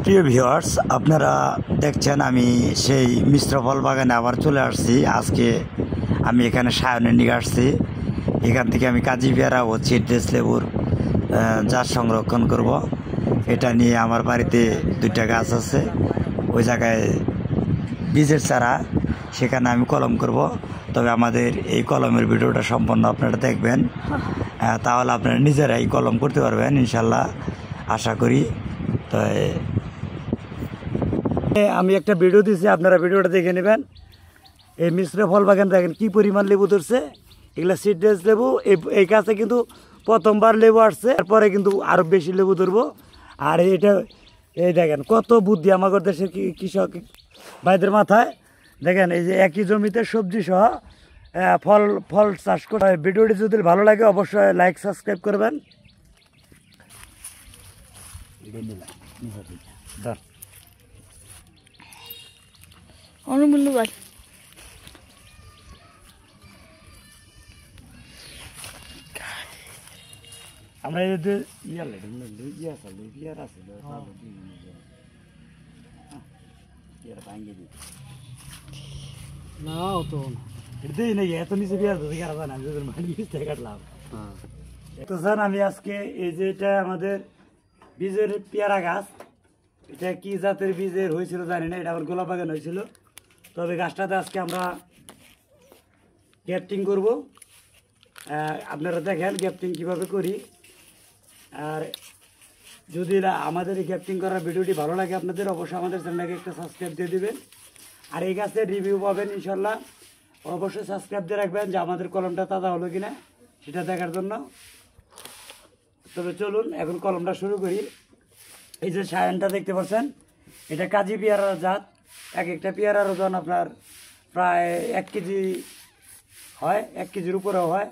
প্রিয় ভিউয়ার্স, আপনারা দেখছেন আমি সেই মিশ্র ফল বাগানে আবার চলে আসছি। আজকে আমি এখানে সায়নের নিয়ে আসছি। এখান থেকে আমি কাজি পেয়ারা ও সিডলেস লেবুর জাত সংরক্ষণ করব। এটা নিয়ে আমার বাড়িতে 2টা গাছ আছে, ওই জায়গায় বীজের চারা, সেখানে আমি কলম করব। তবে আমাদের এই কলমের ভিডিওটা সম্পূর্ণ আপনারা দেখবেন, তাহলে আপনারা নিজেরাই কলম করতে পারবেন ইনশাল্লাহ, আশা করি। তো আমি একটা ভিডিও দিয়েছি, আপনারা ভিডিওটা দেখে নেবেন। এই মিশ্র ফল বাগান দেখেন কি পরিমাণ লেবু ধরছে। এগুলা সিডলেস লেবু। এই গাছে কিন্তু প্রথমবার লেবু আসছে, তারপরে কিন্তু আরও বেশি লেবু ধরবো। আর এটা এই দেখেন কত বুদ্ধি আমাদের দেশের কৃষক ভাইদের মাথায়। দেখেন এই যে একই জমিতে সবজি সহ ফল চাষ করে। ভিডিওটি যদি ভালো লাগে অবশ্যই লাইক সাবস্ক্রাইব করবেন। অনুমূল্যবাদ। আমরা যদি আমি আজকে এই যে এটা আমাদের বীজের পেয়ারা গাছ, এটা কি জাতের বীজের হয়েছিল জানি না, এটা আমার গোলাপ বাগান হয়েছিল। তবে গাছটাতে আজকে আমরা গ্যাপটিং করব। আপনারা দেখেন গ্যাপটিং কিভাবে করি। আর যদি আমাদের এই গ্যাপটিং করার ভিডিওটি ভালো লাগে আপনাদের, অবশ্যই আমাদের চ্যানেলটাকে একটা সাবস্ক্রাইব দিয়ে দিবেন। আর এই গাছের রিভিউ পাবেন ইনশাল্লাহ, অবশ্যই সাবস্ক্রাইব দিয়ে রাখবেন যে আমাদের কলমটা তাজা হলো কিনা সেটা দেখার জন্য। তবে চলুন এখন কলমটা শুরু করি। এই যে সায়নটা দেখতে পাচ্ছেন, এটা কাজি পেয়ারার জাত। এক একটা পেয়ারার ওজন আপনার প্রায় 1 কেজি হয়, 1 কেজির উপরেও হয়।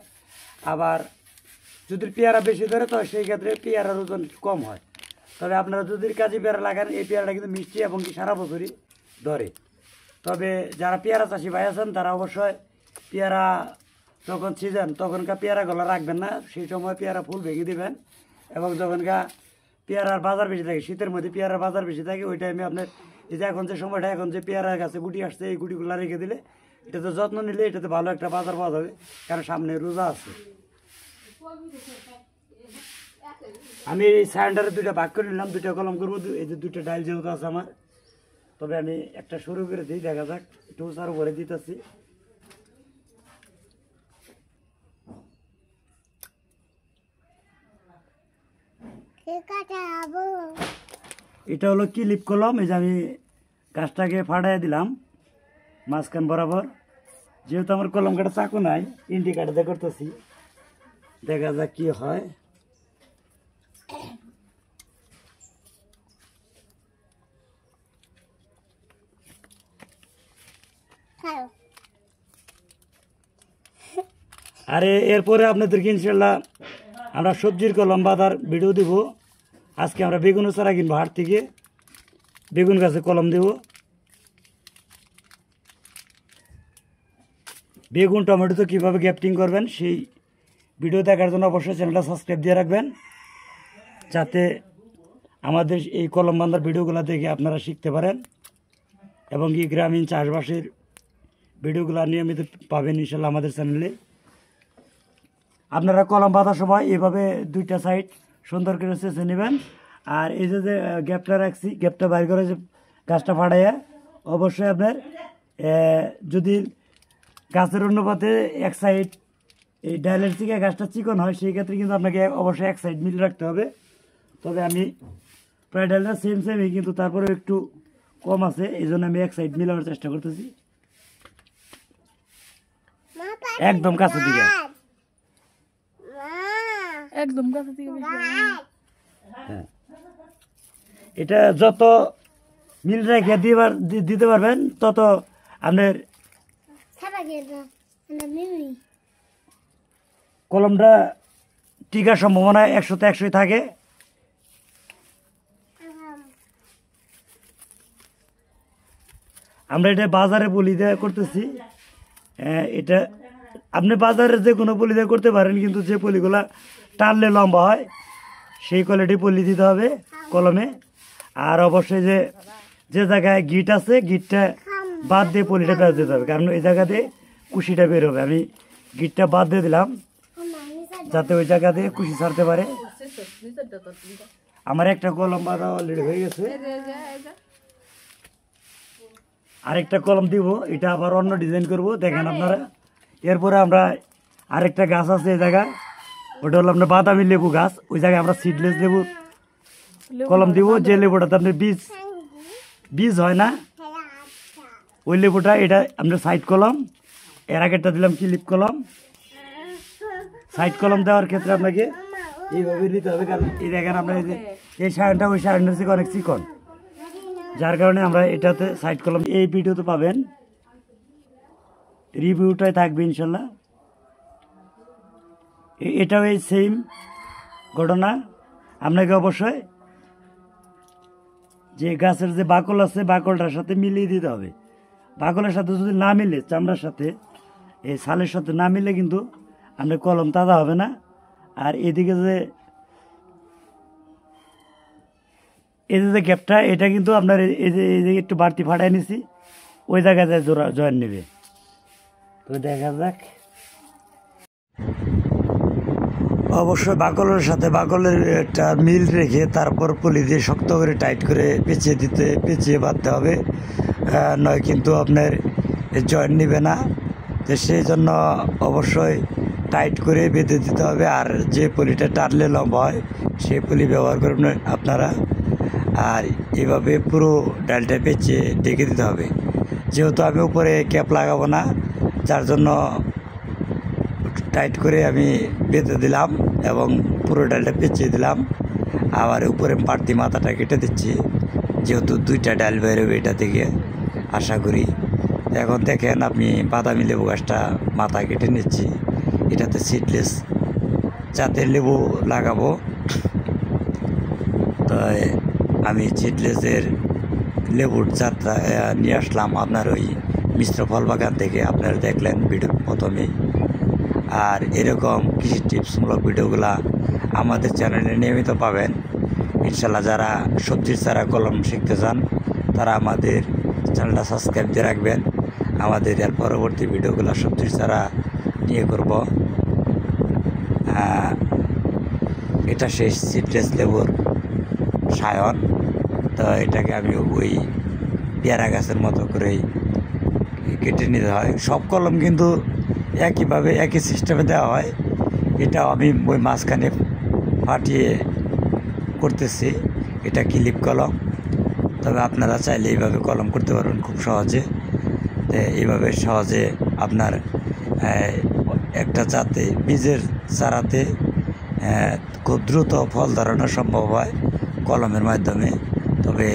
আবার যদি পেয়ারা বেশি ধরে তো সেই ক্ষেত্রে পেয়ারার ওজন কম হয়। তবে আপনারা যদি কাজি পেয়ারা লাগান, এই পেয়ারাটা কিন্তু মিষ্টি এবং কি সারা বছরই ধরে। তবে যারা পেয়ারা চাষি ভাই আছেন তারা অবশ্যই পেয়ারা যখন সিজন তখনকার পেয়ারাগুলো রাখবেন না, সেই সময় পেয়ারা ফুল ভেঙে দেবেন। এবং যখনকার পেয়ারার বাজার বেশি থাকে, শীতের মধ্যে পেয়ারার বাজার বেশি থাকে, ওই টাইমে আপনার এই যে এখন যে সময়টা, এখন যে পেয়ারার গাছে গুটি আসছে, এই গুটিগুলো রেখে দিলে এটাতে যত্ন নিলে এটাতে ভালো একটা বাজার পাওয়া যাবে, কারণ সামনে রোজা আছে। আমি এই সাইন্ডারে 2টা ভাগ করে নিলাম, 2টা কলম করবো। এই যে 2টা ডাইল যেহেতু আছে আমার, তবে আমি একটা শুরু করে দিই, দেখা যাক। একটু উঁচার উপরে দিতেছি। এটা হলো ক্লিপ কলম। এই যে আমি গাছটাকে ফাটাই দিলাম মাঝখান বরাবর। যেহেতু আমার কলম কাটা চাকু নাই, ইন্টি কাটাতে করতেছি, দেখা যাক কি হয়। আর এরপরে আপনাদেরকে ইনশাল্লাহ আমরা সবজির কলম বাঁধার ভিডিও দিব। আজকে আমরা বেগুনের চারা কিনবো হাট থেকে, বেগুন গাছে কলম দেব। বেগুন টমেটো তো কীভাবে গ্যাপটিং করবেন সেই ভিডিও দেখার জন্য অবশ্যই চ্যানেলটা সাবস্ক্রাইব দিয়ে রাখবেন, যাতে আমাদের এই কলম বাঁধার ভিডিওগুলো দেখে আপনারা শিখতে পারেন এবং কি গ্রামীণ চাষবাসের ভিডিওগুলো নিয়মিত পাবেন ইনশাল্লাহ আমাদের চ্যানেলে। আপনারা কলম বাঁধার সময় এভাবে 2টা সাইড সুন্দর করে চেঁচে নেবেন। আর এই যে গ্যাপটা রাখছি, গ্যাপটা বাইর করে যে গাছটা ফাটাইয়া, অবশ্যই আপনার যদি গাছের অনুপাতে এক সাইড এই ডাইলের থেকে গাছটা চিকন হয়, সেই ক্ষেত্রে কিন্তু আপনাকে অবশ্যই এক সাইড মিল রাখতে হবে। তবে আমি প্রায় ডাইলটা সেমই, কিন্তু তারপরে একটু কম আছে, এই জন্য আমি এক সাইড মিলানোর চেষ্টা করতেছি একদম কাছে দিকে, একদম কাছে থেকে। হ্যাঁ, এটা যত মিল রেখে দিতে পারবেন তত আপনার কলমটা টিকার সম্ভাবনা 100তে 100 থাকে। আমরা এটা বাজারে পলি দিয়ে করতেছি। এটা আপনি বাজারে যে কোনো পলি দিয়ে করতে পারেন, কিন্তু যে পলিগুলা টানলে লম্বা হয় সেই কোয়ালিটি পলি দিতে হবে কলমে। আর অবশ্যই যে যে জায়গায় গিট আছে গিটটা বাদ দিয়ে পলিটা বের দিতে হবে, কারণ এই জায়গা দিয়ে কুশিটা বের হবে। আমি গিটটা বাদ দিয়ে দিলাম যাতে ওই জায়গা দিয়ে কুশি ছাড়তে পারে। আমার একটা কলম বাঁধা অলরেডি হয়ে গেছে, আরেকটা কলম দিব, এটা আবার অন্য ডিজাইন করব দেখেন আপনারা। এরপরে আমরা আরেকটা গাছ আছে এই জায়গায়, ওটা হলো আপনার বাদামি লেবু গাছ, ওই জায়গায় আমরা সিডলেস লেবু কলম দিব। যে লেবুটাতে আপনার বীজ হয় না ওই লেবুটা, এটা আপনার সাইড কলম। এর আগেরটা দিলাম ক্লিপ কলম। সাইড কলম দেওয়ার ক্ষেত্রে আপনাকে এইভাবে নিতে হবে, কারণ এই দেখেন আমরা এই যে এই সাইনটা ওই সাইনটা থেকে অনেক চিকন, যার কারণে আমরা এটাতে সাইড কলম। এই ভিডিওতে পাবেন, রিভিউটাই থাকবে ইনশাল্লাহ। এটাও এই সেম ঘটনা। আপনাকে অবশ্যই যে গাছের যে বাকল আছে বাকলটার সাথে মিলিয়ে দিতে হবে। বাকলের সাথে যদি না মিলে, চামড়ার সাথে এই ছালের সাথে না মিলে কিন্তু আপনার কলম তাজা হবে না। আর এদিকে যে এই যে গ্যাপটা, এটা কিন্তু আপনার এই যে একটু বাড়তি ফাটাই নিছি, ওই জায়গায় জয়েন নেবে। তো দেখা যাক। অবশ্যই বাকলের সাথে বাকলের একটা মিল রেখে তারপর পলি দিয়ে শক্ত করে টাইট করে পেঁচিয়ে বাঁধতে হবে, নয় কিন্তু আপনার জয়েন্ট নেবে না। তো সেই জন্য অবশ্যই টাইট করে বেঁধে দিতে হবে। আর যে পলিটা টানলে লম্বা হয় সেই পলি ব্যবহার করবেন আপনারা। আর এভাবে পুরো ডালটা পেঁচিয়ে ডেকে দিতে হবে। যেহেতু আমি উপরে ক্যাপ লাগাবো না, যার জন্য টাইট করে আমি বেঁধে দিলাম এবং পুরো ডালটা পেঁচিয়ে দিলাম। আবার উপরে বাড়তি মাথাটা কেটে দিচ্ছি, যেহেতু দুইটা ডাল বেরোবে এটা থেকে আশা করি। এখন দেখেন আমি বাদামি লেবু গাছটা মাথা কেটে নিচ্ছি। এটাতে সিডলেস জাতের লেবু লাগাবো, তো আমি সিডলেসের লেবুর জাতটা নিয়ে আসলাম আপনার ওই মিশ্র ফল বাগান থেকে। আপনারা দেখলেন ভিডিও প্রথমেই। আর এরকম কৃষি টিপসমূলক ভিডিওগুলা আমাদের চ্যানেলে নিয়মিত পাবেন ইনশাল্লাহ। যারা সবজির চারা কলম শিখতে চান তারা আমাদের চ্যানেলটা সাবস্ক্রাইব দিয়ে রাখবেন। আমাদের এর পরবর্তী ভিডিওগুলো সবজির চারা নিয়ে করব। এটা সেই সিডলেস লেবুর সায়ন। তো এটাকে আমি ওই পেয়ারা গাছের মতো করেই কেটে নিতে হয়। সব কলম কিন্তু একইভাবে একই সিস্টেমে দেওয়া হয়। এটাও আমি ওই মাঝখানে ফাটিয়ে করতেছি। এটা ক্লিপ কলম, তবে আপনারা চাইলে এইভাবে কলম করতে পারবেন খুব সহজে। তো এইভাবে সহজে আপনার একটা জাতে বীজের চারাতে খুব দ্রুত ফল ধরানো সম্ভব হয় কলমের মাধ্যমে। তবে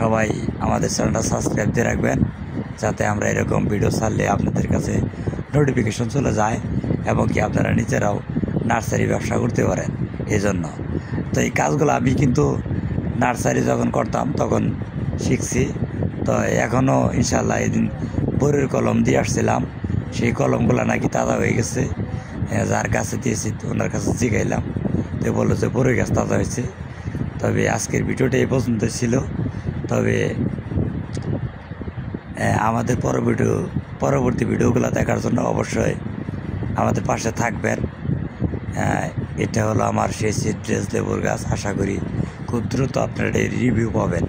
সবাই আমাদের চ্যানেলটা সাবস্ক্রাইব দিয়ে রাখবেন, যাতে আমরা এরকম ভিডিও ছাড়লে আপনাদের কাছে নোটিফিকেশন চলে যায় এবং কি আপনারা নিজেরাও নার্সারি ব্যবসা করতে পারেন এই জন্য। তো এই কাজগুলো আমি কিন্তু নার্সারি যখন করতাম তখন শিখছি। তো এখনও ইনশাল্লাহ এদিন বইয়ের কলম দিয়ে আসছিলাম, সেই কলমগুলো নাকি তাজা হয়ে গেছে। যার কাছে দিয়েছি ওনার কাছে জিগাইলাম, তো বললো যে বড়ই গাছ তাজা হয়েছে। তবে আজকের ভিডিওটা এই পর্যন্ত ছিল। তবে আমাদের পরবর্তী ভিডিওগুলো দেখার জন্য অবশ্যই আমাদের পাশে থাকবেন। এটা হলো আমার সেই সিডলেস লেবুর গাছ। আশা করি খুব দ্রুত আপনারা এই রিভিউ পাবেন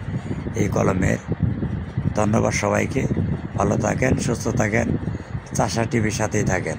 এই কলমের। ধন্যবাদ সবাইকে। ভালো থাকেন, সুস্থ থাকেন, চাষা টিভির সাথেই থাকেন।